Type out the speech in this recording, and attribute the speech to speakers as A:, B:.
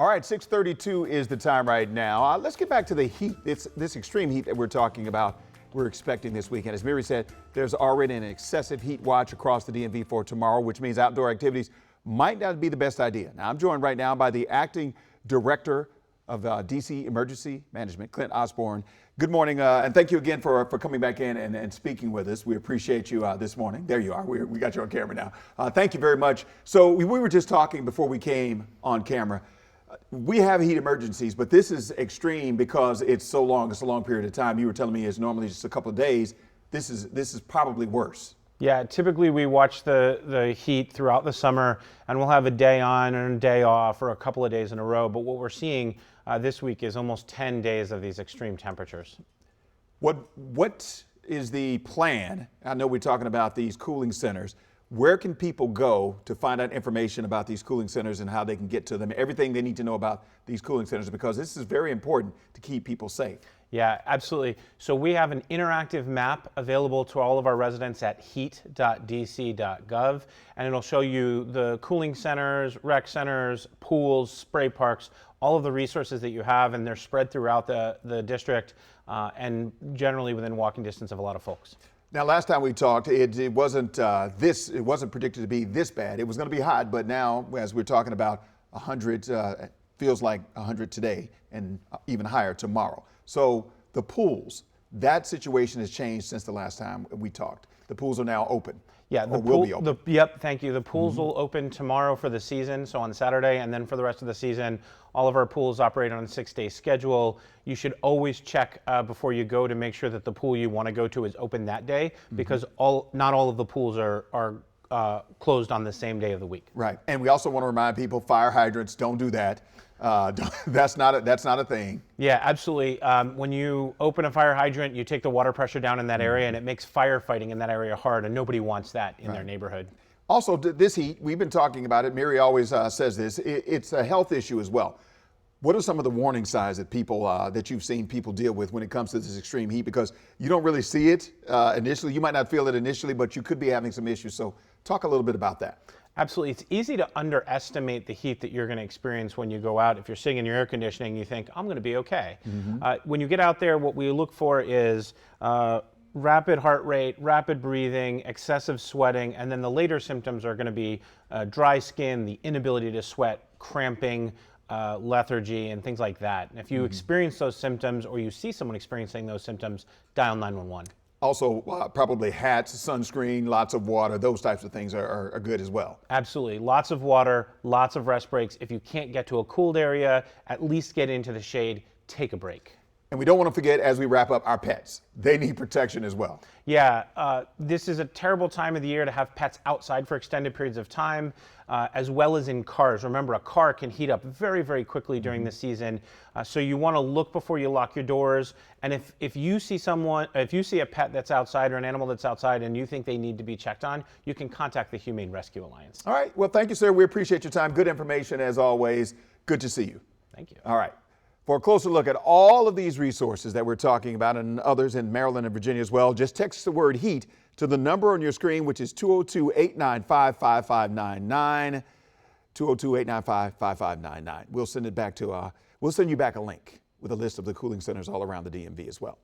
A: All right, 6:32 is the time right now. Let's get back to the heat. It's this extreme heat that we're talking about. We're expecting this weekend. As Mary said, there's already an excessive heat watch across the DMV for tomorrow, which means outdoor activities might not be the best idea. Now, I'm joined right now by the acting director of DC Emergency Management, Clint Osborn. Good morning, and thank you again for coming back in and speaking with us. We appreciate you this morning. There you are. We got you on camera now. Thank you very much. So we were just talking before we came on camera. We have heat emergencies, but this is extreme because it's so long. It's a long period of time. You were telling me it's normally just a couple of days. This is probably worse.
B: Yeah, typically we watch the heat throughout the summer, and we'll have a day on and a day off or a couple of days in a row. But what we're seeing this week is almost 10 days of these extreme temperatures.
A: What is the plan? I know we're talking about these cooling centers. Where can people go to find out information about these cooling centers and how they can get to them? Everything they need to know about these cooling centers, because this is very important to keep people safe.
B: Yeah, absolutely. So we have an interactive map available to all of our residents at heat.dc.gov, and it'll show you the cooling centers, rec centers, pools, spray parks, all of the resources that you have, and they're spread throughout the district and generally within walking distance of a lot of folks.
A: Now, last time we talked, it wasn't predicted to be this bad. It was going to be hot, but now, as we're talking about 100, feels like 100 today and even higher tomorrow. So the pools, that situation has changed since the last time we talked. The pools are now open.
B: Yeah, the
A: will be open.
B: Yep, thank you. The pools will open tomorrow for the season, so on Saturday, and then for the rest of the season, all of our pools operate on a 6-day schedule. You should always check before you go to make sure that the pool you want to go to is open that day, because not all of the pools are closed on the same day of the week.
A: Right, and we also want to remind people, fire hydrants, don't do that. That's not a thing.
B: Yeah, absolutely. When you open a fire hydrant, you take the water pressure down in that area, and it makes firefighting in that area hard, and nobody wants that in their neighborhood.
A: Also, this heat, we've been talking about it. Mary always says this. It's a health issue as well. What are some of the warning signs that people that you've seen people deal with when it comes to this extreme heat? Because you don't really see it initially. You might not feel it initially, but you could be having some issues. So talk a little bit about that.
B: Absolutely. It's easy to underestimate the heat that you're going to experience when you go out. If you're sitting in your air conditioning, you think, I'm going to be okay. When you get out there, what we look for is rapid heart rate, rapid breathing, excessive sweating, and then the later symptoms are going to be dry skin, the inability to sweat, cramping, lethargy, and things like that. And if you experience those symptoms, or you see someone experiencing those symptoms, dial 911.
A: Also, probably hats, sunscreen, lots of water, those types of things are good as well.
B: Absolutely. Lots of water, lots of rest breaks. If you can't get to a cooled area, at least get into the shade, take a break.
A: And we don't want to forget, as we wrap up, our pets. They need protection as well.
B: Yeah, this is a terrible time of the year to have pets outside for extended periods of time, as well as in cars. Remember, a car can heat up very, very quickly during the season, so you want to look before you lock your doors. And if you see a pet that's outside or an animal that's outside and you think they need to be checked on, you can contact the Humane Rescue Alliance.
A: All right. Well, thank you, sir. We appreciate your time. Good information as always. Good to see you.
B: Thank you.
A: All right. For a closer look at all of these resources that we're talking about and others in Maryland and Virginia as well, just text the word HEAT to the number on your screen, which is 202-895-5599, 202-895-5599. We'll send you back a link with a list of the cooling centers all around the DMV as well.